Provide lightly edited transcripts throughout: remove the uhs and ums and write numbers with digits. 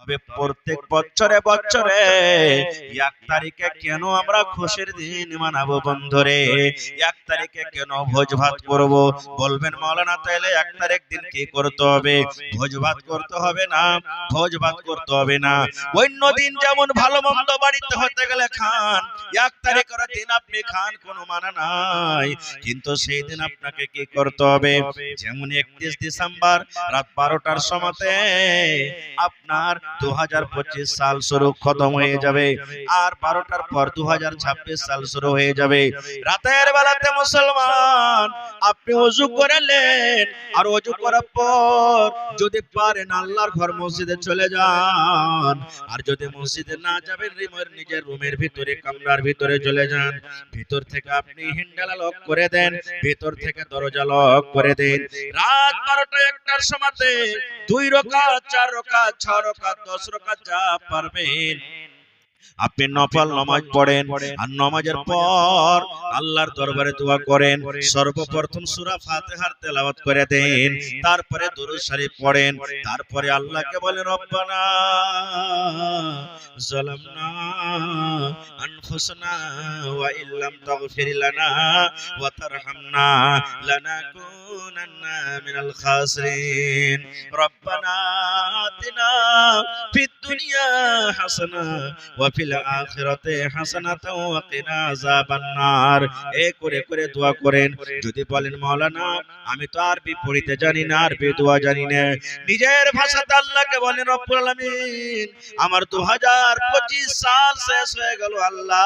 তবে প্রত্যেক বছরে বছরে 1 তারিখে কেন আমরা খুশির দিন মানাবো বন্ধুরে? 1 তারিখে কেন ভোজ ভাত করব? বলবেন মাওলানা তাইলে 1 তারিখ দিন কি করতে হবে? ভোজ ভাত করতে হবে না, ভোজ ভাত করতে হবে না। অন্য দিন যেমন ভালো মন্দ বাড়িতে হতে গেলে খান, 1 তারিখের দিন আপনি খান, কোনো মানা নাই। কিন্তু সেই দিন আপনাকে কি করতে হবে? যেমন 31 ডিসেম্বর রাত 12টার সময়তে আপনার 2025 সাল শুরু খতম হয়ে যাবে, আর 12টার পর 2026 সাল শুরু হয়ে যাবে। রাতের বেলাতে মুসলমান আপনি ওযু করলেন, আর ওযু করার পর যদি পারেন আল্লাহর ঘর মসজিদে চলে যান, আর যদি মসজিদে না যাবেন নিজের রুমের ভিতরে কামরার ভিতরে চলে যান। ভিতর থেকে আপনি হ্যান্ডেল লক করে দেন, ভিতর থেকে দরজা লক করে দেন। রাত 12টা 1টার সময়তে 2 রাকাত 4 রাকাত 6 রাকাত 10 রাকাত যা পারবেন আপনি নফল নামাজ পড়েন, আর নামাজের পর আল্লাহর দরবারে দোয়া করেন। সর্বপ্রথম সূরা ফাতিহার তেলাওয়াত করে দেন, তারপরে দুরূদ শরীফ পড়েন, তারপরে আল্লাহকে বলেন রব্বানা যালামনা আনফুসানা ওয়া ইল্লাম তাগফির লানা ওয়া তারহামনা লানাকুনান্না মিনাল খাসিরিন। রব্বানা আতিনা ফিদ দুনিয়া হাসানা ওয়া ফিল আখিরাতি হাসানাতাও ওয়া কিনা আযাবান্নার। এই করে করে দোয়া করেন। যদি বলেন মাওলানা আমি তো আরবি পড়তে জানি না, আরবি দোয়া জানি না, নিজের ভাষাতে আল্লাহকে বলেন রব্বুল আলামিন আমার 2025 সাল শেষ হয়ে গেল আল্লাহ,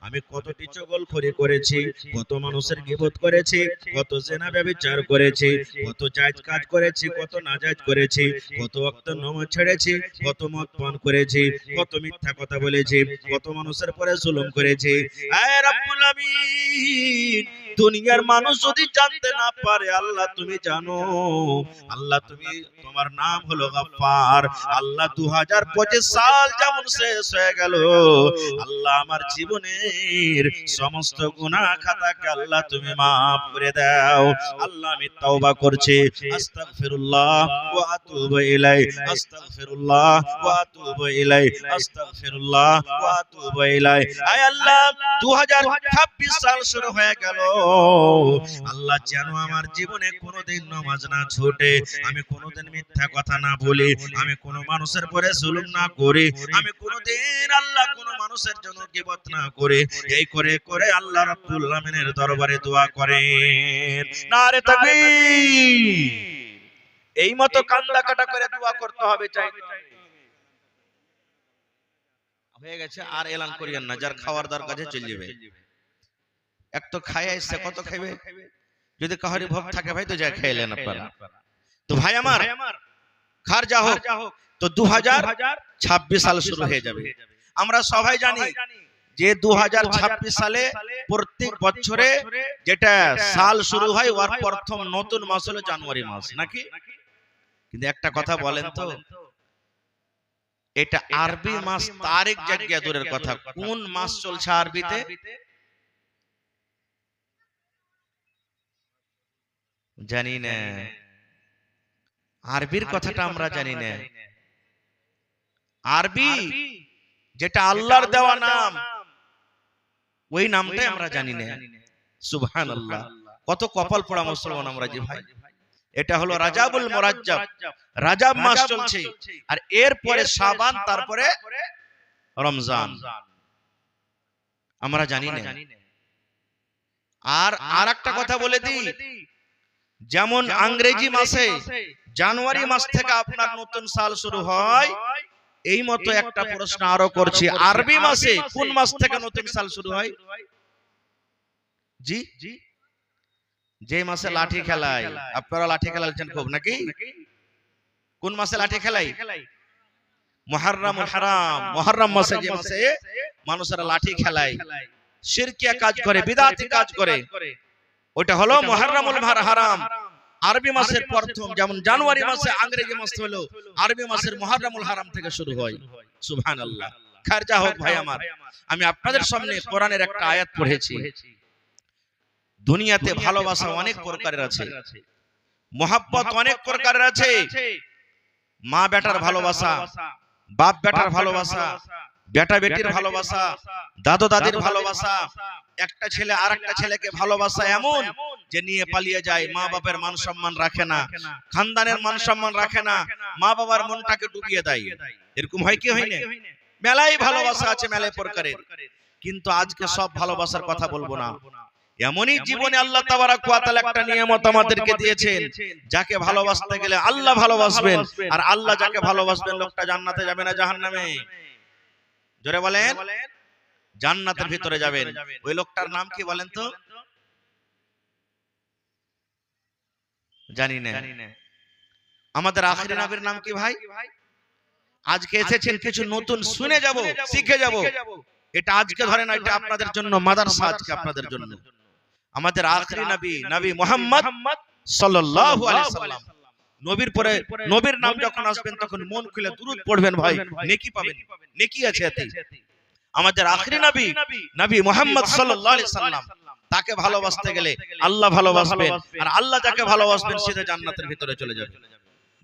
আমি কতটি চগলখড়ি করেছি, কত মানুষের গীবত করেছি, কত জিনা ব্যভিচার করেছি, কত জায়েজ কাজ করেছি, কত নাজায়েজ করেছি, কত ওয়াক্ত নামাজ ছেড়েছি, কত মদ পান করেছি, কত মিথ্যা কথা বলেছি, কত মানুষের পরে জুলুম করেছি। হে রব্বুল আমিন দুনিয়ার মানুষ যদি জানতে না পারে আল্লাহ তুমি জানো, আল্লাহ তুমি, তোমার নাম হলো গফফার। আল্লাহ 2025 সাল যেমন শেষ হয়ে গেল আল্লাহ আমার জীবনের সমস্ত গুনাহ খাতাকে আল্লাহ তুমি maaf করে দাও। আল্লাহ আমি তওবা করছি, আস্তাগফিরুল্লাহ ওয়া আতুবু ইলাই, আস্তাগফিরুল্লাহ ওয়া আতুবু ইলাই, আস্তাগফিরুল্লাহ ওয়া আতুবু ইলাই। আয় আল্লাহ 2026 সাল শুরু হয়ে গেল আল্লাহ যেন আমার জীবনে কোনোদিন নামাজ না ছুটে, আমি কোনোদিন মিথ্যা কথা না বলি, আমি কোনো মানুষের পরে জুলুম না করি, আমি কোনোদিন আল্লাহ কোনো মানুষের জন্য গীবত না করি। এই করে করে আল্লাহ রাব্বুল আলামিনের দরবারে দোয়া করেন। নারে তাকবীর। এই মতো কান্দা কাটা করে দোয়া করতে হবে। চাই হয়ে গেছে আর এলান করিয়েন না, যার খাওয়ার দরকার আছে চলে যাবে। এক তো খায় আসছে, কত খাইবে? যদি কাহারি ভোগ থাকে ভাই তো যা খাইলেন আপনারা। তো ভাই আমার খার যা হোক, তো 2026 সাল শুরু হয়ে যাবে। আমরা সবাই জানি যে 2026 সালে প্রত্যেক বছরে যেটা সাল শুরু হয় ওর প্রথম নতুন মাস হলো জানুয়ারি মাস, নাকি? কিন্তু একটা কথা বলেন তো, এটা আরবি মাস তারিখ জায়গা দূরের কথা, কোন মাস চলছে আরবিতে? জানি না, আরবির কথাটা আমরা জানি না। আরবি যেটা আল্লাহর দেওয়া নাম, ওই নামটাই আমরা জানি না। সুবহানাল্লাহ, কত কপাল পোড়া মুসলমান আমরা যে ভাই। এটা হলো রাজাবুল মুরাজ্জাব, রাজাব মাস চলছে, আর এর পরে শাবান, তারপরে রমজান। আমরা জানি না। আর আরেকটা কথা বলে দিই, যেমন ইংরেজি মাসে জানুয়ারি মাস থেকে আপনার নতুন সাল শুরু হয়, এই মতো একটা প্রশ্ন আরো করছি, আরবি মাসে কোন মাস থেকে নতুন সাল শুরু হয়? জি, যে মাসে লাঠি খেলায়, আপনারা লাঠি খেলাচ্ছেন খুব নাকি? কোন মাসে লাঠি খেলাই? মুহররমুল হারাম, মুহররম মাসে, যে মাসে মানুষেরা লাঠি খেলায়, শিরকিয়া কাজ করে, বিদআতি কাজ করে, ওটা হলো মুহররমুল হারাম। আরবি মাসের প্রথম, যেমন জানুয়ারি মাসে ইংরেজি মাস হলো, আরবি মাসের মুহররমুল হারাম থেকে শুরু হয়। সুবহানাল্লাহ। খারজা হোক ভাই আমার, আমি আপনাদের সামনে কোরআনের একটা আয়াত পড়েছি। দুনিয়াতে ভালোবাসা অনেক প্রকারের আছে, মহব্বত অনেক প্রকারের আছে। মা বেটার ভালোবাসা, বাপ বেটার ভালোবাসা, বেটা বেটির ভালোবাসা, দাদু দাদির ভালোবাসা, একটা ছেলে আর একটা ছেলেকে ভালোবাসা এমন যে নিয়ে পালিয়ে যায়, মা বাপের মান সম্মান রাখে না, খানদানের মান সম্মান রাখে না, মা বাবার মনটাকে ডুবিয়ে দেয়। এরকম হয় কি হয় না? মেলাই ভালোবাসা আছে, মেলাই প্রকারের। কিন্তু আজকে সব ভালোবাসার কথা বলবো না। এমনই জীবনে আল্লাহ তাবারাক ওয়া তাআলা একটা নিয়ামত আমাদেরকে দিয়েছেন, যাকে ভালোবাসতে গেলে আল্লাহ ভালোবাসবেন, আর আল্লাহ যাকে ভালোবাসবেন লোকটা জান্নাতে যাবে না জাহান্নামে। জোরে বলেন, জান্নাতের ভিতরে যাবেন। ওই লোকটার নাম কি বলেন তো? জানি না। আমাদের আখিরি নবীর নাম কি ভাই? আজকে এসেছেন কিছু নতুন শুনে যাব, শিখে যাব। এটা আজকে ধরে না, এটা আপনাদের জন্য মাদ্রাসা, আজকে আপনাদের জন্য। আমাদের আখিরি নবী নবী মুহাম্মদ সাল্লাল্লাহু আলাইহি সাল্লাম, নবীর পরে নবীর নাম যখন আসবেন তখন মন খুলে দুরূদ পড়বেন ভাই, নেকি পাবেন, নেকি আছে এতে। আমাদের আখিরি নবী নবী মুহাম্মদ সাল্লাল্লাহু আলাইহি সাল্লাম, তাকে ভালোবাসতে গেলে আল্লাহ ভালোবাসবেন, আর আল্লাহ যাকে ভালোবাসবেন সে জান্নাতের ভিতরে চলে যাবে।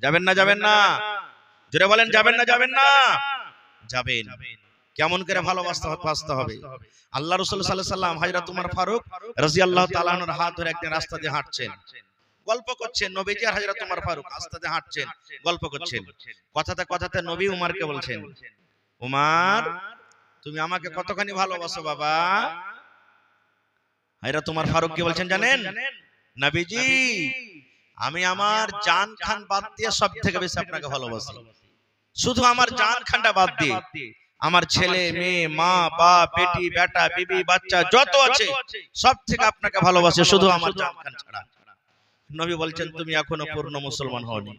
যাবেন না যাবেন না? জোরে বলেন, যাবেন না যাবেন না? যাবেন। কেমন করে ভালোবাসতে হবে? আল্লাহ রাসূল সাল্লাল্লাহু আলাইহি সাল্লাম হযরত ওমর ফারুক রাদিয়াল্লাহু তাআলা আনহুর হাত ধরে একদিন রাস্তা দিয়ে হাঁটছেন, গল্প করছেন। নবীজি আর হযরত ওমর ফারুক রাস্তা দিয়ে হাঁটছেন, গল্প করছেন। কথাতে কথাতে নবী উমরকে বলছেন, উমর তুমি আমাকে কতখানি ভালোবাসো বাবা? হযরত ওমর ফারুক কি বলছেন জানেন? নবীজি আমি আমার জান খান বাদ দিয়ে সবথেকে বেশি আপনাকে ভালোবাসি। শুধু আমার জান খানটা বাদ দিয়ে আমার ছেলে মেয়ে, মা বাপ, বেটি বেটা, বিবি বাচ্চা যত আছে সব থেকে আপনাকে ভালোবাসে, শুধু আমার জান খান ছাড়া। নবী বলছেন তুমি এখনো পূর্ণ মুসলমান হওনি।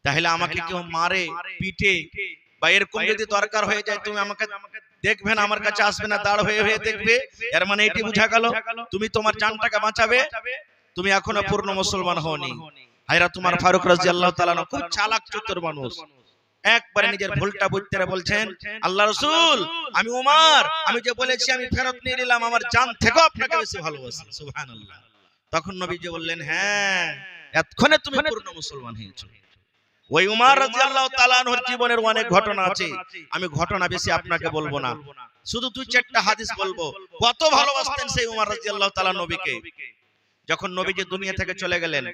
তাহলে আমাকে কেউ মারে পিটে বা এরকম যদি দরকার হয়ে যায়, তুমি আমাকে দেখবে না, আমার কাছে আসবে না, দাঁড় হয়ে হয়ে দেখবে। এর মানে এটি বোঝা গেল তুমি তোমার জানটাকে বাঁচাবে, তুমি এখনো পূর্ণ মুসলমান হওনি। হযরত ওমর ফারুক রাদিয়াল্লাহু তাআলা খুব চালাক চতুর মানুষ, একবারে নিজের ভুলটা বুঝতে বলছেন, আল্লাহ রাসূল আমি ওমর, আমি যে বলেছি আমি ফেরত নিয়ে নিলাম, আমার জান থেকেও আপনাকে বেশি ভালোবাসি। সুবহানাল্লাহ। তখন নবীজি বললেন, হ্যাঁ এতক্ষণে তুমি পূর্ণ মুসলমান হয়েছো। ওই উমর রাদিয়াল্লাহু তাআলা আনহুর জীবনের অনেক ঘটনা আছে, আমি ঘটনা বেশি আপনাকে বলবো না, শুধু দুই চারটা হাদিস বলবো। কত ভালোবাসতেন সেই উমর রাদিয়াল্লাহু তাআলা নবীকে। যখন নবীজি দুনিয়া থেকে চলে গেলেন,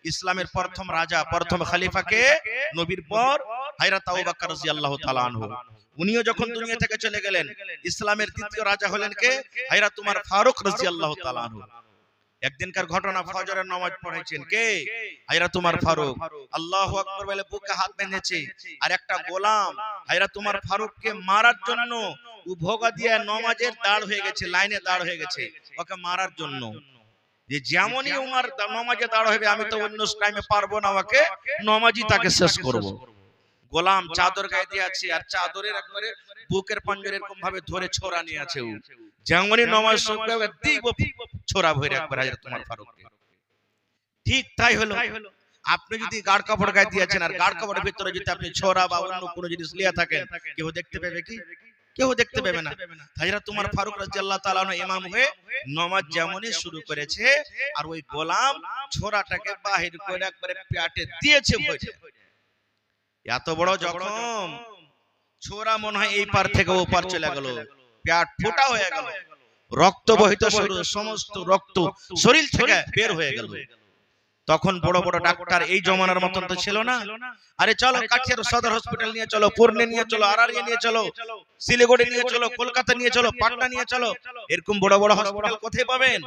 ইসলামের প্রথম রাজা, প্রথম খলিফাকে নবীর পর হযরত আবু বকর রাদিয়াল্লাহু তাআলা আনহু, উনিও যখন দুনিয়া থেকে চলে গেলেন, ইসলামের দ্বিতীয় রাজা হলেন কে? হযরত ওমর ফারুক রাদিয়াল্লাহু তাআলা আনহু। একদিনকার ঘটনা, ফজরের নামাজ পড়েছেন কে? হযরত ওমর ফারুক। আল্লাহু আকবার বলে বুকে হাত বেঁধেছে, আর একটা গোলাম হযরত ওমর ফারুককে মারার জন্য উভোগা দিয়ে নামাজের দাঁড় হয়ে গেছে, লাইনে দাঁড় হয়ে গেছে ওকে মারার জন্য। যে যেমনই উমর নামাজে দাঁড় হবে, আমি তো অন্য টাইমে পারবো না, ওকে নামাজই তাকে শেষ করব। গোলাম চাদর গায়ে দিয়ে আছে, আর চাদরের একবারে বুকের পাঞ্জরে এরকম ভাবে ধরে ছোরা নিয়ে আছে। ও যেমনই নামাজ শুরু হবে দিব ছোরা ভরে একবার হযরত ওমর ফারুককে। ঠিক তাই হলো। আপনি যদি গাঢ় কাপড় গায়ে দিয়েছেন, আর গাঢ় কাপড়ের ভিতরে যদি আপনি ছোরা বা অন্য কোনো জিনিস লিয়ে থাকেন, কেউ দেখতে পাবে কি? কেউ দেখতে পাবে না। হযরত ওমর ফারুক রাদিয়াল্লাহু তাআলা ইমাম হয়ে নামাজ যেমনই শুরু করেছে, আর ওই গোলাম ছোরাটাকে বাহির করে একবারে পেটে দিয়েছে ভরে। এত বড় জখম, ছোরা মনে হয় এই পার থেকে ও পার চলে গেল, পেট ফোটা হয়ে গেল, রক্ত বহিত শুরু, সমস্ত রক্ত শরীর থেকে বের হয়ে গেল। তখন বড় বড় ডাক্তার এই জমানার মতন তো ছিল না। আরে চলো কাছের সদর হসপিটাল নিয়ে চলো, পুরনে নিয়ে চলো, আরারিয়া নিয়ে চলো, শিলিগুড়ি নিয়ে চলো, কলকাতা নিয়ে চলো, পাটনা নিয়ে চলো। এরকম বড় বড় হসপিটাল কোথায় পাবেন?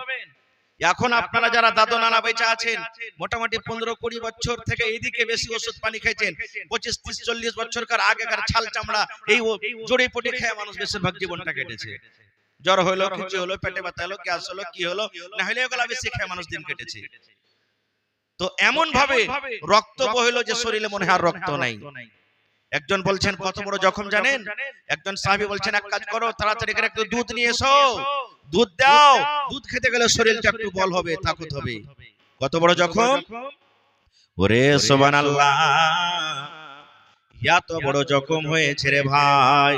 এখন আপনারা যারা দাদু নানা বেঁচে আছেন, মোটামুটি 15-20 বছর থেকে এইদিকে বেশি ওষুধ পানি খাইছেন। 25-30-40 বছরকার আগেকার ছাল চামড়া এই জড়ি পটি খেয়ে মানুষ বেশিরভাগ জীবনটা কেটেছে। জ্বর হলো, খিচুড়ি হলো, পেটে ব্যথা হলো, গ্যাস হলো, কি হলো না হলে এগুলো বেশি খেয়ে মানুষ দিন কেটেছে। তো এমন ভাবে রক্ত বহিল যে শরীরে মনে হয় আর রক্ত নাই। একজন বলছেন কত বড় জখম জানেন? একজন সাহাবী বলছেন এক কাজ করো, তাড়াতাড়ি করে একটু দুধ নিয়ে এসো, দুধ দাও, দুধ খেতে গেলে শরীরটা একটু বল হবে, তাকত হবে। কত বড় জখম! ওরে সুবহানাল্লাহ, এত বড় জখম হয়েছে রে ভাই।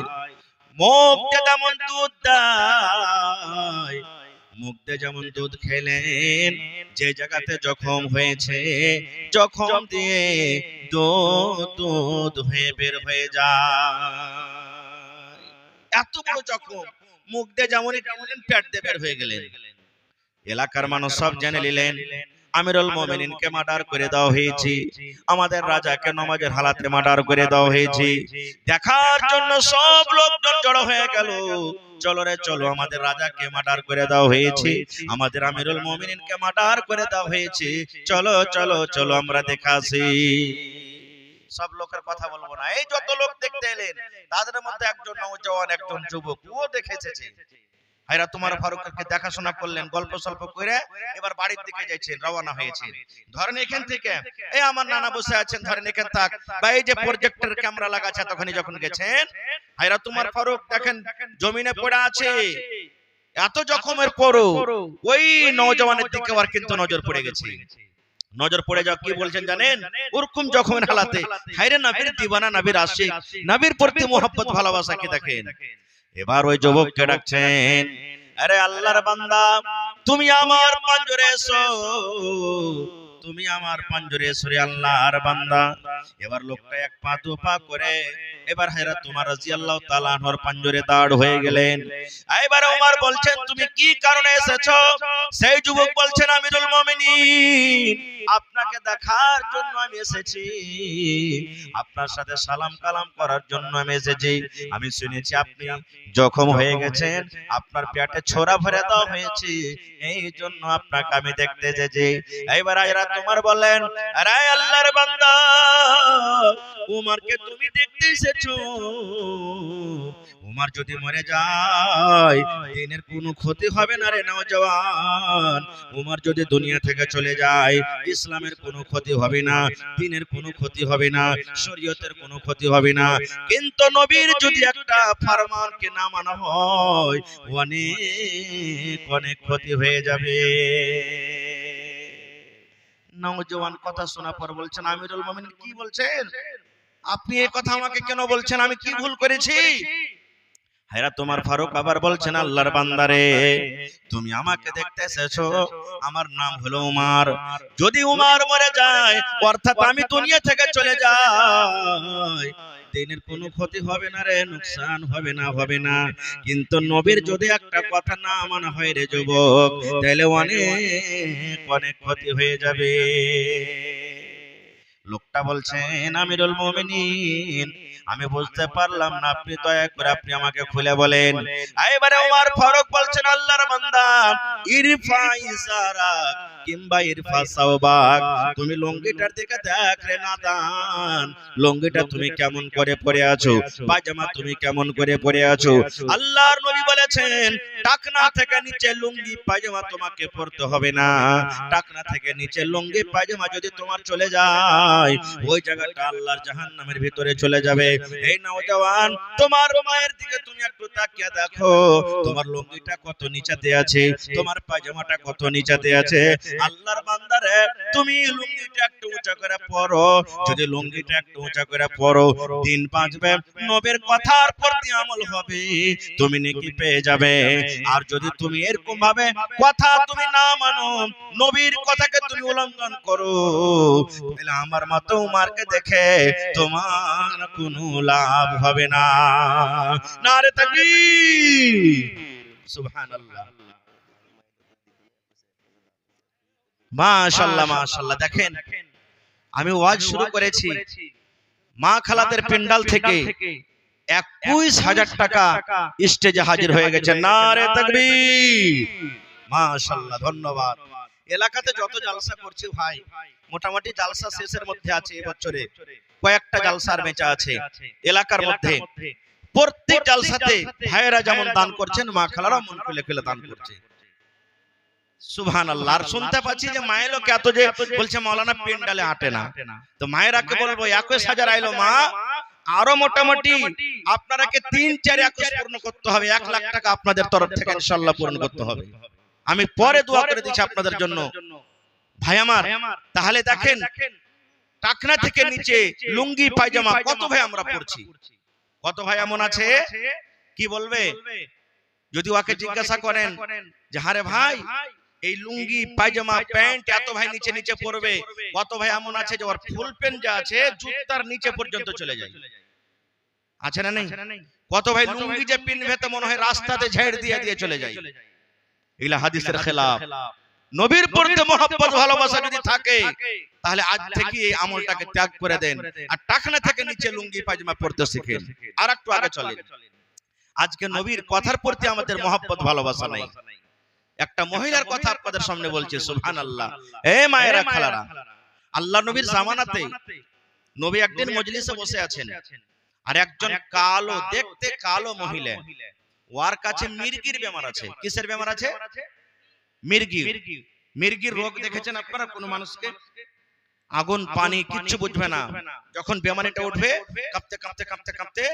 মুখ তেমন দুধ দেয়, মুখ দিয়ে যেমন দুধ খেলেন, যে জায়গাতে জখম হয়েছে জখম দিয়ে দুধ হয়ে বের হয়ে যায়। এত বড় জখম, মুখ দিয়ে যেমনই খেলেন পেট দিয়ে বের হয়ে গেলেন। এলাকার মানুষ সব জেনে নিলেন আমিরুল মুমিনিনকে মার্ডার করে দেওয়া হয়েছে, আমাদের রাজাকে নামাজের হালাতে মার্ডার করে দেওয়া হয়েছে। দেখার জন্য সব লোকজন জড়ো হয়ে গেল, চলো রে চলো, আমাদের রাজাকে মার্ডার করে দেওয়া হয়েছে, আমাদের আমিরুল মুমিনিনকে মার্ডার করে দেওয়া হয়েছে, চলো চলো চলো আমরা দেখে আসি। সব লোকের কথা বলবো না, এই যত লোক দেখতে এলেন তাদের মধ্যে একজন নওজওয়ান, একজন যুবক, ও দেখে এসেছে। হায়রা তোমার ফারুককে দেখাশোনা করলেন, গল্প সল্প করে এবার বাড়ির দিকে যাচ্ছেন, রওনা হয়েছেন। ধরেন এখান থেকে এই আমার নানা বসে আছেন, ধরেন এখান থাক বা এই যে প্রজেক্টর ক্যামেরা লাগাচ্ছে, তখনই যখন গেছেন হায়রা তোমার ফারুক দেখেন জমিনে পড়ে আছে, এত জখমের পরও ওই নওজওয়ানের দিকে আবার কিন্তু নজর পড়ে গেছে। নজর পড়ে যাও কি বলছেন জানেন, ওরকম জখমের হালাতে হায়রে নবীর দিওয়ানা, নবীর আশিক, নবীর প্রতি মোহাব্বত ভালোবাসা কি দেখেন। এবার ওই যুবককে ডাকছেন, আরে আল্লাহর বান্দা তুমি আমার পাঞ্জরে এসো, তুমি আমার পাঞ্জরে এসো রে আল্লাহর বান্দা। এবার লোকটা এক পা দু পা করে এবার হযরত উমর রাদিয়াল্লাহু তাআলা আনহুর পাঞ্জরে দাঁড় হয়ে গেলেন। এবার ওমর বলছেন তুমি কি কারণে এসেছো? সেই যুবক বলছেন আমিরুল মুমিনিন আপনাকে দেখার জন্য আমি এসেছি, আপনার সাথে সালাম কালাম করার জন্য আমি এসেছি। আমি শুনেছি আপনি জখম হয়ে গেছেন, আপনার পেটে ছোরা ভরে দেওয়া হয়েছে, এই জন্য আপনাকে আমি দেখতে এসেছি। এইবার আয়রা তোমার বলেন, আরে আল্লাহর বান্দা উমরকে তুমি দেখতে এসেছো, উমর যদি মরে যায় দিনের কোনো ক্ষতি হবে না রে নওজওয়ান। উমর যদি দুনিয়া থেকে চলে যায় ইসলামের কোনো ক্ষতি হবে না, দ্বীনের কোনো ক্ষতি হবে না, শরীয়তের কোনো ক্ষতি হবে না। কিন্তু নবীর যদি একটা ফরমানকে না মানা হয় অনেক অনেক ক্ষতি হয়ে যাবে। নওজওয়ান কথা শোনা পর বলছেন আমিরুল মুমিনিন কি বলছেন, আপনি এই কথা আমাকে কেন বলছেন, আমি কি ভুল করেছি? হায়রা তোমার ফারুক আবার বলছেন আল্লাহর বান্দারে তুমি আমাকে দেখতে এসেছো, আমার নাম হলো উমর, যদি উমর মরে যায় অর্থাৎ আমি দুনিয়া থেকে চলে যাই দিনের কোনো ক্ষতি হবে না রে, নুকসান হবে না, হবে না। কিন্তু নবীর যদি একটা কথা না মানা হয় রে যুবক, তাহলে অনেক অনেক ক্ষতি হয়ে যাবে। লোকটা বলছেন আমিরুল মুমিনিন আমি বুঝতে পারলাম না, আপনি দয়া করে আপনি আমাকে খুলে বলেন। এবারে ওমর ফারুক বলছেন আল্লাহর বান্দা ইরফা ইজারাক কিংবা ইরফা সাওবাক, তুমি লুঙ্গিটার দিকে দেখ রে নাদান, লুঙ্গিটা তুমি কেমন করে পরে আছো, পায়জামা তুমি কেমন করে পরে আছো। আল্লাহর নবী বলেছেন টাকনা থেকে নিচে লুঙ্গি পায়জামা তোমাকে পরতে হবে না, টাকনা থেকে নিচে লুঙ্গি পায়জামা যদি তোমার চলে যায় ওই জায়গাটা আল্লাহর জাহান্নামের ভিতরে চলে যাবে। এই নওজওয়ান তোমার মায়ের দিকে তুমি একটু তাকিয়ে দেখো, তোমার লুঙ্গিটা কত নিচেতে আছে, তোমার পায়জামাটা কত নিচেতে আছে। আল্লাহর বান্দারে তুমি লুঙ্গিটা একটু উঁচা করে পরো, যদি লুঙ্গিটা একটু উঁচা করে পরো দিন বাঁচবে, নবীর কথার প্রতি আমল হবে, তুমি নেকি পেয়ে যাবে। আর যদি তুমি এরকম ভাবে কথা তুমি না মানো, নবীর কথাকে তুমি উল্লঙ্ঘন করো, তাহলে আমার মতো উমরকে দেখে তোমার কোনো লাভ হবে না। নারে তাকবীর, সুবহানাল্লাহ, মাশাআল্লাহ মাশাআল্লাহ। দেখেন আমি ওয়াজ শুরু করেছি, মা খালাদের পেন্ডাল থেকে 21,000 টাকা স্টেজে হাজির হয়ে গেছে। নারে তাকবীর, মাশাআল্লাহ, ধন্যবাদ। এলাকাতে যত জালসা করছে ভাই, মোটামুটি জালসা শেষের মধ্যে আছে, এবছরে কয়েকটা জালসার বেচা আছে এলাকার মধ্যে। প্রত্যেক জালসাতে ভাইয়েরা যেমন দান করছেন, মা খালারা মন খুলে খুলে দান করছে। সুবহানাল্লাহ। আর শুনতে পাচ্ছি যে মায়ের লোক এত যে বলছে মাওলানা পেন্ডালে আটে না, তো মায়েরাকে বলবো 21,000 আইলো মা, আরো মোটামুটি আপনারাকে 3-4 21 পূর্ণ করতে হবে, 1 লাখ টাকা আপনাদের তরফ থেকে ইনশাআল্লাহ পূর্ণ করতে হবে। আমি পরে দোয়া করে দিচ্ছি আপনাদের জন্য ভাই আমার। তাহলে দেখেন টাকনা থেকে নিচে লুঙ্গি পায়জামা কত ভাই আমরা পড়ছি, কত ভাই এমন আছে কি বলবে যদি ওকে জিজ্ঞাসা করেন যে হারে ভাই এই লুঙ্গি পায়জামা প্যান্ট এত ভাই নিচে নিচে পড়বে, কত ভাই এমন আছে যে ওর ফুল প্যান্ট যা আছে জুতার নিচে পর্যন্ত চলে যায়, আছে না নেই? কত ভাই লুঙ্গি যে পিনবে তো মনে হয় রাস্তাতে ঝেড় দিয়ে দিয়ে চলে যায়। এগুলা হাদিসের খেলাফ। নবীর প্রতি মহব্বত ভালোবাসা যদি থাকে তাহলে আজ থেকে এই আমলটাকে ত্যাগ করে দেন আর টাকনা থেকে নিচে লুঙ্গি পায়জামা পরতে শিখেন। আর একটু আগে চলেন। আজকে নবীর কথার প্রতি আমাদের মহব্বত ভালোবাসা নাই। একটা মহিলার কথা আপনাদের সামনে বলছি, সুবহানাল্লাহ। এ মায়েরা খালারা, আল্লাহ নবীর জামানাতে নবী একদিন মজলিসে বসে আছেন, আর একজন কালো, দেখতে কালো মহিলা, ওর কাছে মির্গির বেমার আছে। কিসের বেমার আছে? মির্গি। মির্গির রোগ দেখেছেন আপনারা কোন মানুষকে? আগুন পানি কিচ্ছু বুঝবে না, যখন বেমারিটা উঠবে কাঁপতে কাঁপতে কাঁপতে কাঁপতে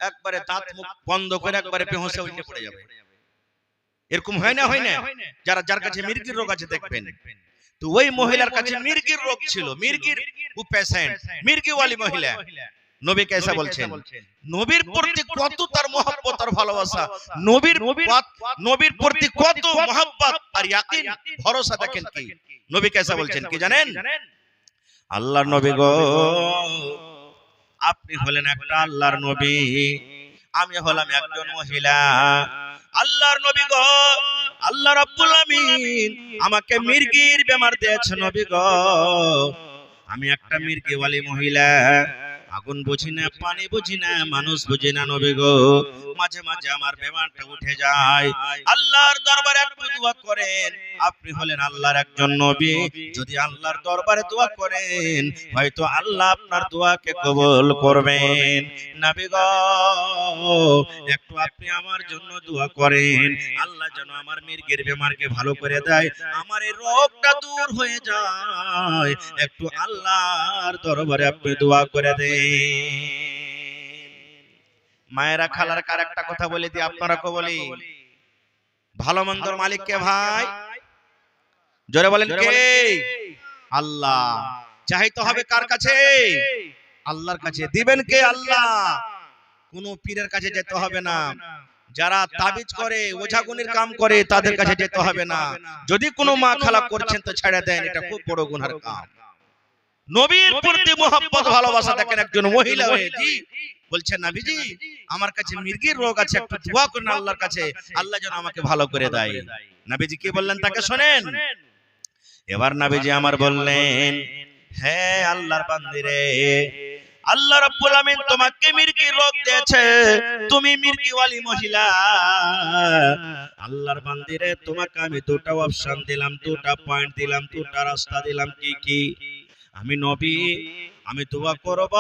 একবারে দাঁত মুখ বন্ধ করে একবারে বেহুঁশে উল্টে পড়ে যাবে। এরকম হয় না? হয় না? যার কাছে মির্গির রোগ আছে দেখবেন। তো ওই মহিলার কাছে মির্গির রোগ ছিল, মির্গির ও পেশেন্ট, মির্গিওয়ালি মহিলা। নবী কেসা বলছেন, নবীর প্রতি কত তার মহব্বত আর ভালোবাসা, নবীর প্রতি কত মহব্বত আর ইয়াকিন ভরসা। দেখেন কি নবী কেসা বলছেন কি জানেন? আল্লাহর নবী গো, আপনি হলেন একটা আল্লাহর নবী, আমি হলাম একজন মহিলা। আল্লাহর নবী গো, আল্লাহ রাব্বুল আমিন আমাকে মির্গির বেমার দিয়েছে নবী গো। আমি একটা মির্গিওয়ালি মহিলা, আগুন বুঝি না, পানি বুঝি না, মানুষ বুঝি না নবী গো। মাঝে মাঝে আমার বেমারটা উঠে যায়। আল্লাহর দরবারে একটু দোয়া করেন, আপনি হলেন আল্লাহর একজন নবী। যদি আল্লাহর দরবারে দোয়া করেন হয়তো আল্লাহ আপনার দোয়াকে কবুল করবেন। নবী গো, একটু আপনি আমার জন্য দোয়া করেন, আল্লাহ যেন আমার মির্গির বেমারকে ভালো করে দেয়, আমার এই রোগটা দূর হয়ে যায়। একটু আল্লাহর দরবারে আপনি দোয়া করে দেন। মায়েরা খালার কার একটা কথা বলে দিই, আপনারা কো বলি, ভালো মন্দর মালিক কে ভাই? জোরে বলেন কে? আল্লাহ। চাইতে হবে কার কাছে? আল্লাহর কাছে। দিবেন কে? আল্লাহ। কোন পীরের কাছে যেতে হবে না, যারা তাবিজ করে, ওঝাগুনির কাম করে, তাদের কাছে যেতে হবে না। যদি কোনো মা খালা করছেন তো ছেড়ে দেন, এটা খুব বড় গুনার কাম। নবীর প্রতি মহব্বত ভালোবাসা দেখেন একজন মহিলা হয়ে জি বলছেন, নবীজি আমার কাছে মির্গির রোগ আছে, একটু দোয়া করুন আল্লাহর কাছে, আল্লাহ যেন আমাকে ভালো করে দেয়। নবীজি কি বললেন তাকে শোনেন। এবার নবীজি আমার বললেন, হে আল্লাহর বান্দিরে, আল্লাহ রাব্বুল আমিন তোমাকে মির্গির রোগ দিয়েছে, তুমি মির্গিওয়ালি মহিলা। আল্লাহর বান্দিরে, তোমাকে আমি দুটো অপশন দিলাম, দুটো পয়েন্ট দিলাম, দুটো রাস্তা দিলাম। কি কি? আমি নবী, আমি দোয়া করব,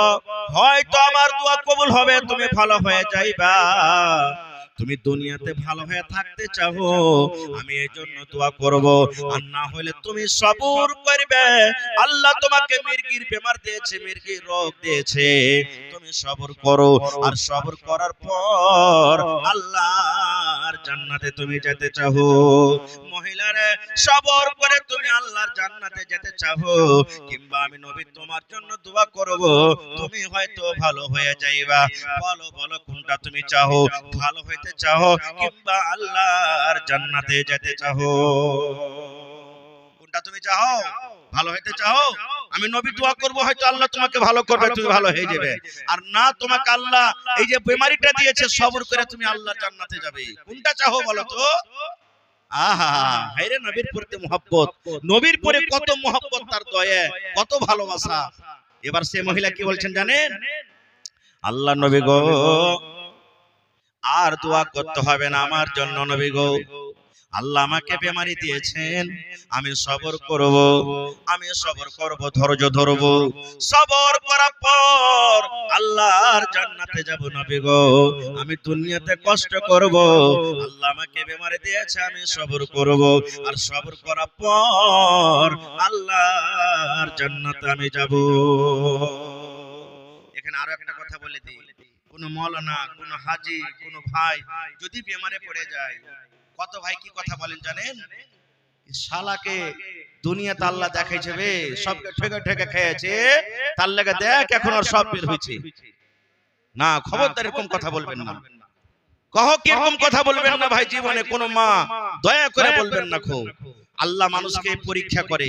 হয়তো আমার দোয়া কবুল হবে, তুমি ভালো হয়ে যাইবা। তুমি দুনিয়াতে ভালো হয়ে থাকতে চাও, আমি এই জন্য দোয়া করব। আর না হলে তুমি সবর করবে। আল্লাহ তোমাকে মির্গির বেমার দিয়েছে, মির্গির রোগ দিয়েছে, তুমি সবর করো। আর সবর করার পর আল্লাহর জান্নাতে তুমি যেতে চাও। মহিলারে, সবর করে তুমি আল্লাহর জান্নাতে যেতে চাও, কিংবা আমি নবী তোমার জন্য দোয়া করব, তুমি হয়তো ভালো হয়ে যাইবা। বলো বলো কোনটা তুমি চাও? ভালো হইতে চাও কিংবা আল্লাহর জান্নাতে যেতে চাও? কোনটা তুমি চাও? ভালো হইতে চাও? আমি নবী দোয়া করব, হয়তো আল্লাহ তোমাকে ভালো করবে, তুমি ভালো হয়ে যাবে। আর না, তোমাকে আল্লাহ এই যে বেমারিটা দিয়েছে, সবর করে তুমি আল্লাহর জান্নাতে যাবে। কোনটা চাও বলো তো? আহা, হায়রে নবীর প্রতি মহব্বত, নবীর পরে কত মহব্বত, তার দয়া, কত ভালোবাসা। এবার সে মহিলা কি বলছেন জানেন? আল্লাহ নবী গো, আর দোয়া করতে হবে না আমার জন্য নবী গো। আল্লাহ আমাকে বেমারি দিয়েছেন, আমি সবর করব, আমি সবর করব, ধৈর্য ধরব। সবর করার পর আল্লাহর জান্নাতে যাব নবী গো। আমি দুনিয়াতে কষ্ট করব, আল্লাহ আমাকে বেমারি দিয়েছে, আমি সবর করব। আর সবর করার পর আল্লাহর জান্নাতে আমি যাব। এখানে আরো একটা কথা বলে দিই, কোন মাওলানা, কোন হাজী, কোন ভাই যদি বেমারে পড়ে যায়, কত ভাই কি কথা বলেন জানেন? শালাকে দুনিয়াতে আল্লাহ দেখাইছে বে, সবকে ঠেকে ঠেকে খেয়েছে, তার লাগে দেখ এখন আর সব বের হইছে না। খবরদার এরকম কথা বলবেন না, কহ কিরকম কথা বলবেন না ভাই, জীবনে কোনো মা দয়া করে বলবেন না। খুব আল্লাহ মানুষকে পরীক্ষা করে,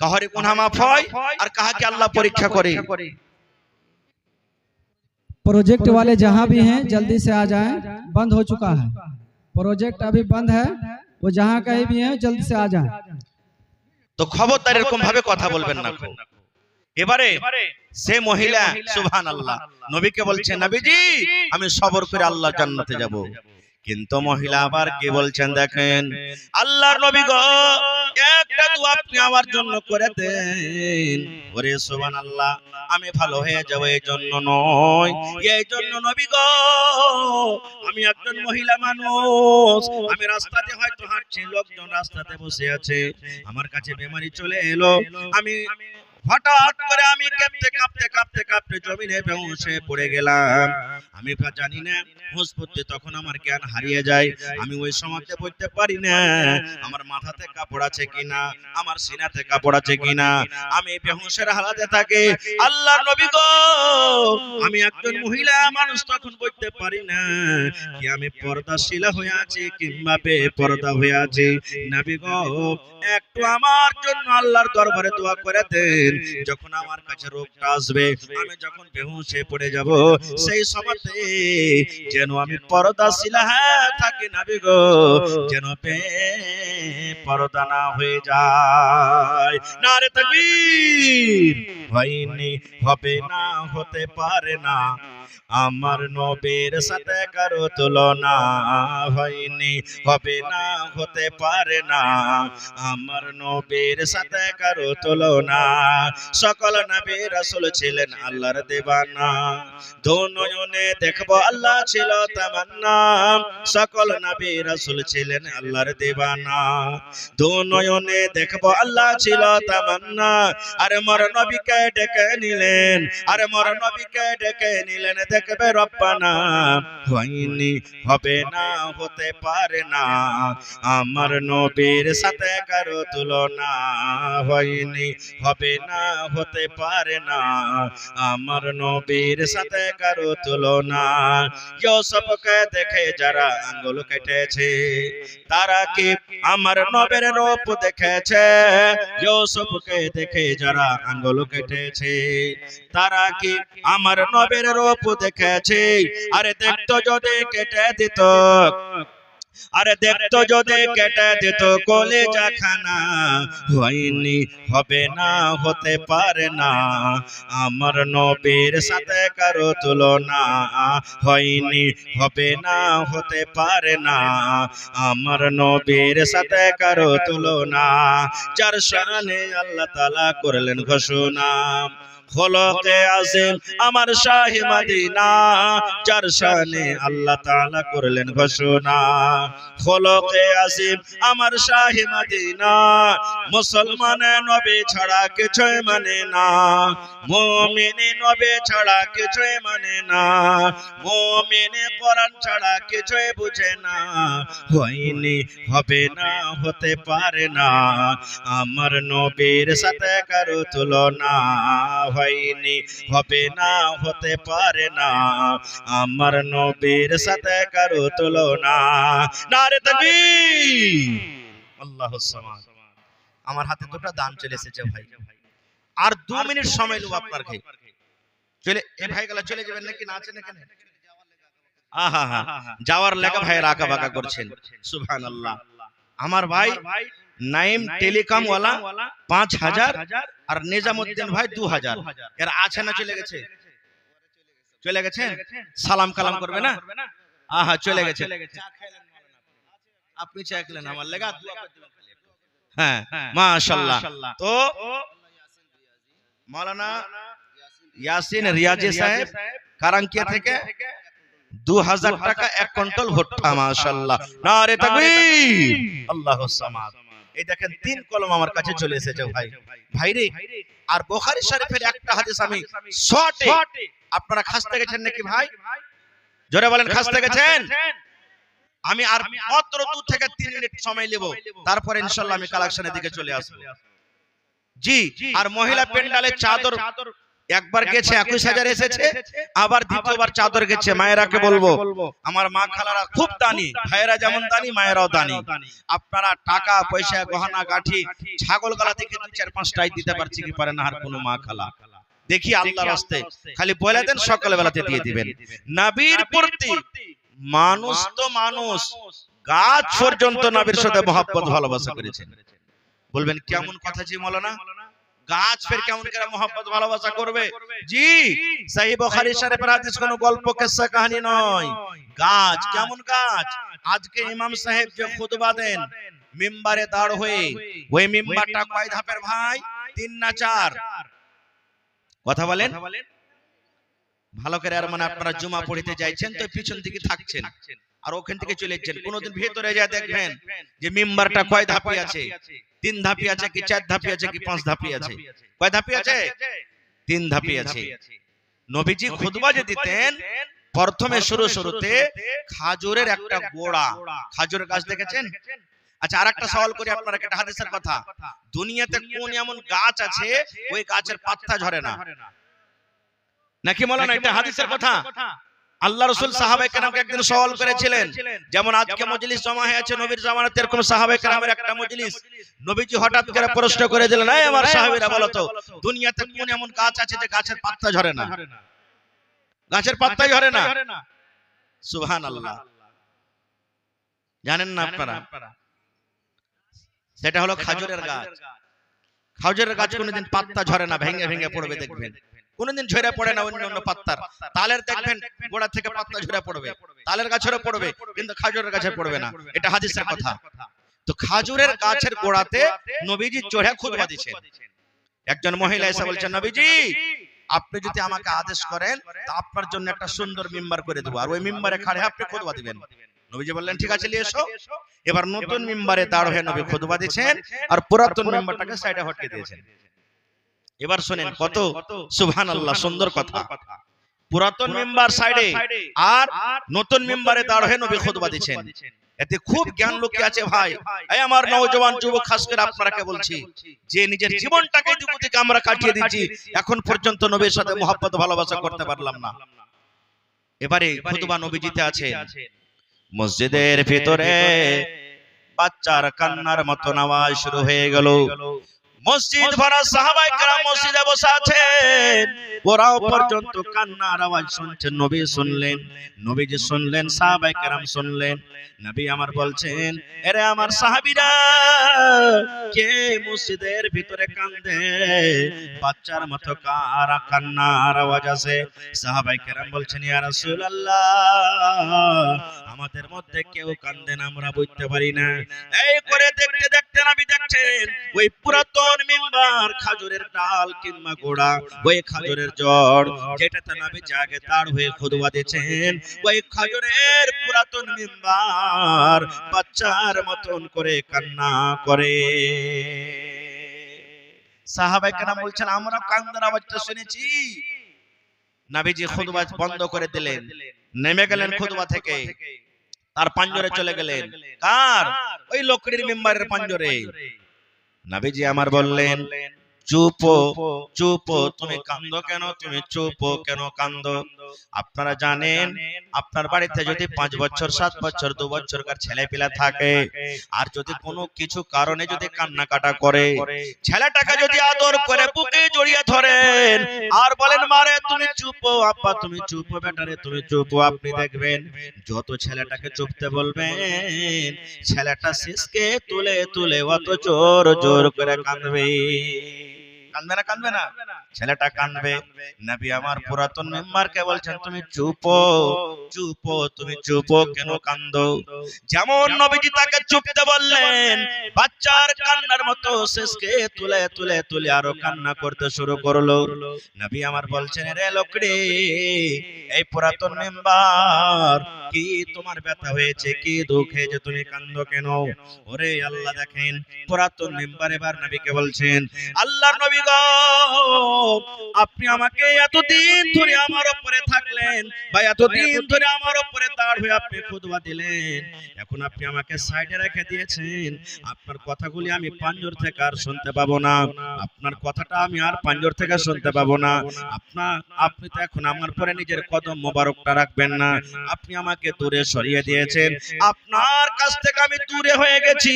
কাহারে গুনাহ মাফ হয় আর কাহাকে আল্লাহ পরীক্ষা করে। प्रोजेक्ट वाले जहाँ भी हैं जल्दी से आ जाएं, बंद हो चुका है प्रोजेक्ट, अभी बंद है, वो जहाँ कहीं भी हैं जल्दी से आ जाएं। তো খবরদার এরকম ভাবে কথা বলবেন না। এবারে সে মহিলা সুবহানাল্লাহ নবীকে বলছে, নবীজি আমি সবর করে আল্লাহর জান্নাতে যাব। কিন্তু মহিলা আবার কি বলছেন দেখেন, আল্লাহর নবী গো একটা দোয়া আপনি আমার জন্য করে দেন। ওরে সুবহানাল্লাহ, আমি ভালো হয়ে যাব এই জন্য নয়, এই জন্য নবী গো আমি একজন মহিলা মানুষ, আমি রাস্তাতে হয়তো হাঁটছি, লোকজন রাস্তাতে বসে আছে, আমার কাছে বেমারি চলে এলো, আমি হঠাৎ করে আমি কাঁপতে কাঁপতে কাঁপতে কাঁপতে জমিনে বেহুশ হয়ে পড়ে গেলাম। আমি জানি না হুঁশ পড়তে তখন আমার জ্ঞান হারিয়ে যায়, আমি ওই সময়তে বলতে পারি না আমার মাথাতে কাপড় আছে কিনা, আমার সিনাতে কাপড় আছে কিনা, আমি বেহুশের হালাতে থাকি। আল্লাহর নবী গো আমি একজন মহিলা মানুষ, তখন বলতে পারি না কি আমি পর্দাশীলা হয়ে আছি কিংবা বেপরদা হয়ে আছি। নবী গো একটু আমার জন্য আল্লাহর দরবারে দোয়া করে দেন, যখন আমার কাছে রোগটা আসবে, আমি যখন বেহুশ হয়ে পড়ে যাব, সেই সময়তে যেন আমি পর্দাশীলা থাকি নবী গো, যেন বেপরদা না হয়ে যায়। নারে তাকবীর। হয়নি, হবে না, হতে পারে না আমার নবীর সাথে কারো তুলনা, হয়নি, হবে না, হতে পারে না আমার নবীর সাথে কারো তুলনা। সকল নবী রাসূল ছিলেন আল্লাহর দেওয়ানা, দু নয়নে দেখবো আল্লাহ ছিল তামান্না। সকল নবী রাসূল ছিলেন আল্লাহর দেওয়ানা, দু নয়নে দেখবো আল্লাহ ছিল তামান্না। আরে মোর নবীকে ডেকে নিলেন, আরে মোর নবীকে ডেকে নিলেন, দেখবে রব্বানা। হয়নি, হবে না, হতে পারে না আমার নবীর সাথে কারো তুলনা, হয়নি, হবে না, হতে পারে না আমার নবীর সাথে কারো তুলনা। ইউসুফকে দেখে যারা আঙ্গুল কেটেছে, তারা কি আমার নবীর রূপ দেখেছে? ইউসুফকে দেখে যারা আঙ্গুল কেটেছে, তারা কি আমার নবীর রূপ দেখেছে? আরে দেখতো যদি কেটে দিত, আরে দেখতো যদি কেটে দিত কলিজা খানা। হয়নি, হবে না, হতে পারে না আমার নবীর সাথে কারো তুলনা, হয়নি, হবে না, হতে পারে না আমার নবীর সাথে কারো তুলনা। যার শানে আল্লাহ তাআলা করলেন ঘোষণা, খোলকে আযীম আমার শাহে মদিনা, যার শানে আল্লাহ তাআলা করলেন ঘোষণা। খোলকে আযীম আমার শাহে মদিনা, মুসলমানে নবী ছাড়া কিছুই মানে না, মুমিনে নবী ছাড়া কিছুই মানে না, মুমিনে কোরআন ছাড়া কিছুই বুঝে না। হয়নি, হবে না, হতে পারে না আমার নবীর সাথে কারো তুলনা, হয়নি, হবে না, হতে পারে না আমার নবীর সাথে কারো তুলনা। নারে তাকবীর। আল্লাহুস সামাদ। আমার হাতে দুটো দান চলে এসেছে ভাই, আর 2 মিনিট সময় নেব আপনার ভাই। চলে এই ভাইগুলো চলে যাবেন নাকি, না আছেন এখানে? আহা হা, যাওয়ার লেখা ভাইয়ের আঁকা বাঁকা করছেন। সুবহানাল্লাহ। আমার ভাই নাইম টেলিকম ওয়ালা 5000 আর নিজামউদ্দিন ভাই 2000, এর আছে না চলে গেছে? চলে গেছে, সালাম কালাম করবে না? আহা চলে গেছে। আপনি চা খেলেন, আমার লেগা দোয়া করে দিবেন। হ্যাঁ মাশাআল্লাহ। তো মাওলানা ইয়াসিন রিয়াজি সাহেব কারাঙ্কিয়া থেকে 2000 টাকা 1 কুইন্টাল ভুট্টা। মাশাআল্লাহ। নারে তাকবীর। আল্লাহুস সামাদ। এই দেখেন 3 কলম আমার কাছে চলে এসেছে ভাই। ভাইরে, আর বুখারী শরীফের একটা হাদিস আমি শর্টে, আপনারা খাসতে গেছেন নাকি ভাই? জোরে বলেন খাসতে গেছেন? আমি আর মাত্র 2 থেকে 3 মিনিট সময় নেব, তারপর ইনশাআল্লাহ আমি কালেকশনের দিকে চলে আসব। জি, আর মহিলা প্যান্ডালে চাদর একবার গেছে 21,000 এসেছে, আবার দ্বিতীয়বার চাদর গেছে। মায়েরাকে বলবো, আমার মা খালারা খুব দানি, ভাইয়েরা যেমন দানি মায়েরাও দানি। আপনারা টাকা পয়সা গহনা গাঠি ছাগল গলা থেকে 2-4-5টাই দিতে পারছি কি পারে না আর কোনো মা খালা? দেখি আল্লাহর রাস্তে খালি বলে দেন, সকাল বেলাতে দিয়ে দিবেন। নবীর প্রতি মানুষ তো মানুষ, গাছ পর্যন্ত নবীর সাথে মহব্বত ভালোবাসা করেছেন। বলবেন কেমন কথা জি মৌলানা, গাছ ফের কেমন করে মহব্বত ভালোবাসা করবে? জি, সহিহ বুখারী শরীফের হাদিস, কোনো গল্প কিসসা কাহিনী নয়। গাছ কেমন গাছ? আজকে ইমাম সাহেব যে খুতবা দেন মিম্বারে দাঁড় হয়ে, ওই মিম্বারটা কয় ধাপের ভাই? 3 না 4? কথা বলেন ভালো করে। আর মানে আপনারা জুমা পড়িতে যাইছেন তো পিছন দিকে থাকছেন আর ওখান থেকে চলে যাচ্ছেন, কোনদিন ভেতরে যা দেখবেন যে মিম্বারটা কয় ধাপি আছে? 3 ধাপি আছে কি 4 ধাপি আছে কি 5 ধাপি আছে? কয় ধাপি আছে? 3 ধাপি আছে। নবীজি খুতবা যে দিতেন প্রথমে শুরুতে খাজুরের একটা গোড়া, খাজুরের গাছ দেখেছেন? আচ্ছা, আরেকটা সওয়াল করি আপনারা, একটা হাদিসের কথা। দুনিয়াতে কোন এমন গাছ আছে ওই গাছের পাতা ঝরে না? নাকি মাওলানা এটা হাদিসের কথা? আল্লাহ রাসূল সাহাবায়ে কেরামকে একদিন সওয়াল করেছিলেন, যেমন আজকে মজলিস জমা হয়ে আছে নবীর জামানাতে, এরকম সাহাবায়ে কেরামের একটা মজলিস। নবীজি হঠাৎ করে প্রশ্ন করে দিলেন, এই আমার সাহাবীরা বলো তো, দুনিয়াতে কোন এমন গাছ আছে যে গাছের পাতা ঝরে না? গাছের পাতাই ঝরে না। সুবহানাল্লাহ। জানেন না আপনারা? সেটা হলো খাজুরের গাছ। খাজুরের গাছ কোনদিন পাতা ঝরে না, ভেঙে ভেঙে পড়বে দেখবেন, কোনদিন ঝরে পড়ে না অন্য পাতার। তালের দেখবেন গোড়া থেকে পাতা ঝরে পড়বে, তালের গাছেরও পড়বে, কিন্তু খাজুরের গাছে পড়বে না। এটা হাদিসের কথা। তো খাজুরের গাছের গোড়াতে নবীজি চড়ে খুতবা দিয়েছেন। একজন মহিলা এসে বলছেন, নবীজি আপনি যদি আমাকে আদেশ করেন তা আপনার জন্য একটা সুন্দর মিম্বার করে দেবো, আর ওই মিম্বারে খাড়ে আপনি খুতবা দিবেন। নবীজি বললেন, ঠিক আছে নিয়ে এসো। এবার নতুন মিম্বারে দাঁড় হয়ে নবী খুতবা দিয়েছেন, আর পুরাতন মিম্বারটাকে সাইডে হটিয়ে দিয়েছেন। এবার শুনেন কত সুবহানাল্লাহ সুন্দর কথা। পুরাতন মিম্বার সাইডে আর নতুন মিম্বারে দাঁড় হয়ে নবী খুতবা দিচ্ছেন। এতে খুব জ্ঞান লুকিয়ে আছে ভাই। এই আমার নওজোয়ান যুবক, খাস করে আপনাকে বলছি, যে নিজের জীবনটাকে দুঃখ থেকে আমরা কাটিয়ে দিচ্ছি, এখন পর্যন্ত নবীর সাথে মহব্বত ভালোবাসা করতে পারলাম না। এবারে খুতবা নবীজিতে আছে, মসজিদের ভিতরে বাচ্চার কান্নার মতো আওয়াজ শুরু হয়ে গেল। মসজিদ ভরা সাহাবায়ে কেরাম মসজিদে বসে আছেন, ওরাও পর্যন্ত কান্নার আওয়াজ শুনছেন। নবী শুনলেন, নবীজি শুনলেন, সাহাবায়ে কেরাম শুনলেন। নবী আমার বলছেন, আরে আমার সাহাবীরা, কে মসজিদের ভিতরে কান্দে? বাচ্চার মতো কারা কান্নার আওয়াজ আছে? সাহাবায়ে কেরাম বলছেন, ইয়া রাসূলুল্লাহ, আমাদের মধ্যে কেউ কান্দে না, আমরা বুঝতে পারি না। এই করে দেখতে দেখতে নবী দেখছেন ওই পুরাতন মিম্বার, খাজুরের ডাল কিংবা গোড়া, ওই খাজুরের জড় যেটাতে নবী জাগে তার হয়ে খুতবা দিয়েছেন, ওই খাজুরের পুরাতন মিম্বার বাচ্চার মতন করে কান্না করে। সাহাবায়ে কেরাম বলছেন, আমরা কান্নার আওয়াজটা শুনেছি। নবীজি খুতবা বন্ধ করে দিলেন, নেমে গেলেন খুতবা থেকে, তার পাঞ্জরে চলে গেলেন। কার? ওই লোকটির মিম্বারের পাঞ্জরে। নবীজি আমার বললেন, চুপ চুপ, তুমি কান্দো কেন? তুমি চুপ কেন কান্দো? আপনারা জানেন আপনার বাড়িতে যদি 5 বছর 7 বছর 2 বছরকার ছেলে পিলা থাকে, আর যদি কোনো কিছু কারণে যদি কান্নাকাটা করে, ছেলেটাকে যদি আদর করে বুকে জড়িয়ে ধরেন আর বলেন, মারে তুমি চুপ, আপা তুমি চুপ, বেটারে তুমি চুপ, আপনি দেখবেন যত ছেলেটাকে চুপতে বলবেন, ছেলেটা শিশকে তুলে তুলে অত জোর জোর করে কাঁদবে। কাঁদবে না? কাঁদবে না? ছেলেটা কাঁদবে। নবী আমার পুরাতন মিম্বারকে বলছেন, তুমি চুপ চুপ, তুমি চুপ কেন কান্দো? যেমন নবীজি তাকে চুপতে বললেন, বাচ্চার কান্নার মতো শেষকে তুলে তুলে তুলে আরো কান্না করতে শুরু করলো। নবী আমার বলছেন, রে লোকড়ি, এই পুরাতন মিম্বার কি তোমার ব্যথা হয়েছে, কি দুঃখ হয়েছে, তুমি কান্দো কেন? ওরে আল্লাহ, দেখেন পুরাতন মেম্বার এবার নবীকে বলছেন, আল্লাহর নবী গো, আপনি আমাকে এতদিন ধরে আমার উপরে থাকলেন, বা এতদিন ধরে আমার উপরে দাঁড় হয়ে আপনি খুতবা দিলেন, এখন আপনি আমাকে সাইডে রেখে দিয়েছেন। আপনার কথাগুলি আমি পাঞ্জর থেকে আর শুনতে পাবো না, আপনার কথাটা আমি আর পাঞ্জর থেকে শুনতে পাবো না। আপনি তো এখন আমার পরে নিজের কদম মোবারকটা রাখবেন না, আপনি আমাকে দূরে সরিয়ে দিয়েছেন, আপনার কাছ থেকে আমি দূরে হয়ে গেছি,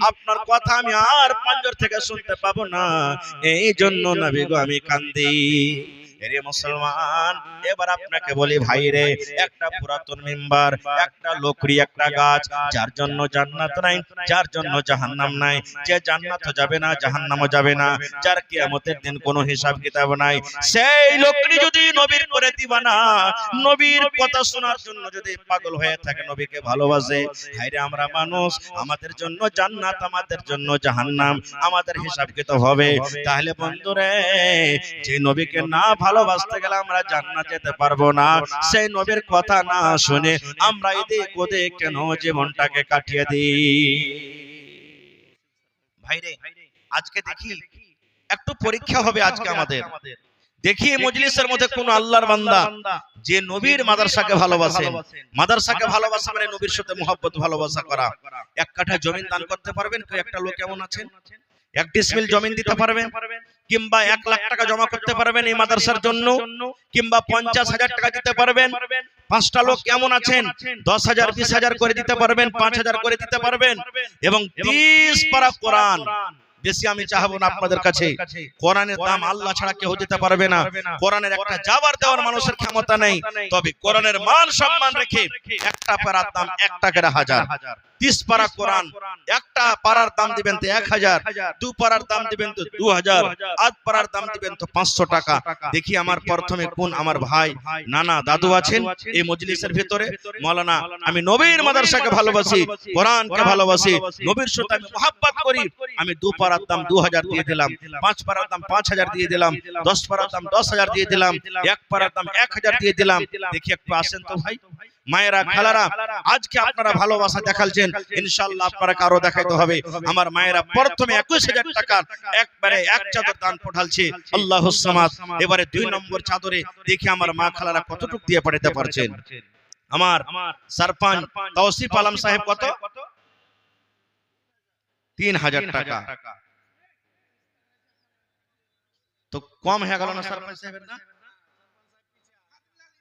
আপনার কথা আমি আর পাঞ্জর থেকে শুনতে পাবো না, এই জন্য নবী গো আমি কান্দি। এরে মুসলমান, এবার আপনাকে বলি ভাই রে, একটা পুরাতন মেম্বার, একটা লোকরি, একটা গাছ, যার জন্য জান্নাত নাই, যার জন্য জাহান্নাম নাই, যে জান্নাতও যাবে না জাহান্নামও যাবে না, যার কিয়ামতের দিন কোনো হিসাব কিতাব নাই, সেই লোকরি যদি নবীর করে দিবানা, নবীর কথা শোনার জন্য যদি পাগল হয়ে থাকে, নবীকে ভালোবাসে, হায়রে আমরা মানুষ, আমাদের জন্য জান্নাত, আমাদের জন্য জাহান্নাম, আমাদের হিসাব কিতাব হবে। তাহলে বন্ধুরে, যে নবীকে না ভালোবাসতে গেলে আমরা জান্নাত যেতে পারবো না, সেই নবীর কথা না শুনে আমরা এদিক ওদিক কেন জীবনটাকে কাটিয়ে দিই? ভাইরে, আজকে দেখি একটু পরীক্ষা হবে আজকে আমাদের। দেখি মজলিসের মধ্যে কোন আল্লাহর বান্দা যে নবীর মাদ্রাসাকে ভালোবাসেন, মাদ্রাসাকে ভালোবাসা মানে নবীর সাথে মুহাব্বত ভালোবাসা করা। এক কাঠা জমি দান করতে পারবেন? কেউ একটা লোক এমন আছেন? 1 ডিসমিল জমি দিতে পারবেন? কিংবা 1 লাখ টাকা জমা করতে পারবেন এই মাদ্রাসার জন্য? কিংবা 50,000 টাকা দিতে পারবেন? 5টা লোক কেমন আছেন 10,000 20,000 করে দিতে পারবেন, 5,000 করে দিতে পারবেন? এবং 30 পারা কোরআন, বেশি আমি চাইবো না আপনাদের কাছে, কোরআনের দাম আল্লাহ ছাড়া কেউ দিতে পারবে না, কোরআনের একটা জাবার দেওয়ার মানুষের ক্ষমতা নেই, তবে কোরআনের মান সম্মান রেখে একটা পারার দাম 1 টাকার 1000, 30 পারা কোরআন, একটা পারার দাম দিবেন তো 1000, 2 পারার দাম দিবেন তো 2000, 8 পারার দাম দিবেন তো 500 টাকা। দেখি আমার প্রথমে কোন আমার ভাই নানা দাদু আছেন এই মজলিসের ভিতরে? মাওলানা, আমি নবীর মাদ্রাসাকে ভালোবাসি, কোরআনকে ভালোবাসি, নবীর সাথে আমি মুহাব্বত করি, আমি 2 পারার দাম 2000 দিয়ে দিলাম, 5 পারার দাম 5000 দিয়ে দিলাম, 10 পারার দাম 10,000 দিয়ে দিলাম, 1 পারার দাম 1000 দিয়ে দিলাম। দেখি একটু আসেন তো ভাই, মায়েরা খালারা, আজকে আপনারা ভালোবাসা দেখালছেন, ইনশাআল্লাহ আপনারা কারো দেখাইতে হবে। আমার মায়েরা প্রথমে 21,000 টাকা একবারে এক চাদর দান পাঠালছে, আল্লাহুস সামাদ। এবারে 2 নম্বর চাদরে দেখি আমার মা খালারা কতটুকু দিয়ে পাঠাতে পারছেন। আমার সরপঞ্চ তৌসিফ আলম সাহেব কত? 3,000 টাকা। তো কম হয়ে গেল না সরপঞ্চ সাহেবের না?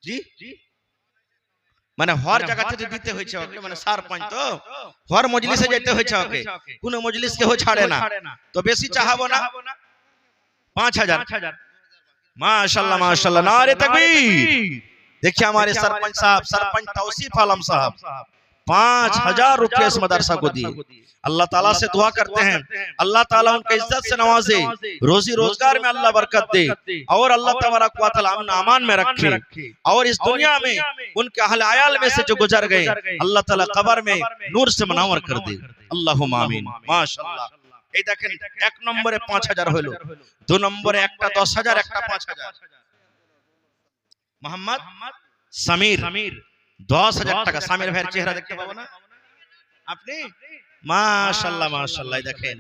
জি, মানে হর জায়গা থেকে দিতে হয়েছে ওকে, মানে সরপঞ্চ তো হর মজলিসে যেতে হয়েছে ওকে, কোন মজলিস কেউ ছাড়ে না, তো বেশি চাহাবো না, 5,000। মাশাআল্লাহ মাশাআল্লাহ, নারে তাকবীর। देखिए हमारे सरपंच साहब, सरपंच तौसीफ आलम साहब 5,000 रुपए इस मदरसा को दिए। अल्लाह ताला से दुआ करते हैं अल्लाह ताला उनके इज्जत से नवाजे, रोजी रोजगार में अल्लाह बरकत दे, और अल्लाह तबारक व तआला अमन अमान में रखे, और इस दुनिया में उनके अहले आयाल में से जो गुजर गए अल्लाह ताला कब्र में नूर से मुनव्वर कर दे, अल्लाहुम्मा आमीन। माशाअल्लाह। এই দেখেন 1 নম্বরে 5,000 হলো, 2 নম্বরে একটা 10,000, একটা 5,000। মোহাম্মদ সামির 10,000 টাকা। সামির ভাইয়ের চেহারা দেখতে পাবো না আপনি? মাশাআল্লাহ মাশাআল্লাহ। দেখেন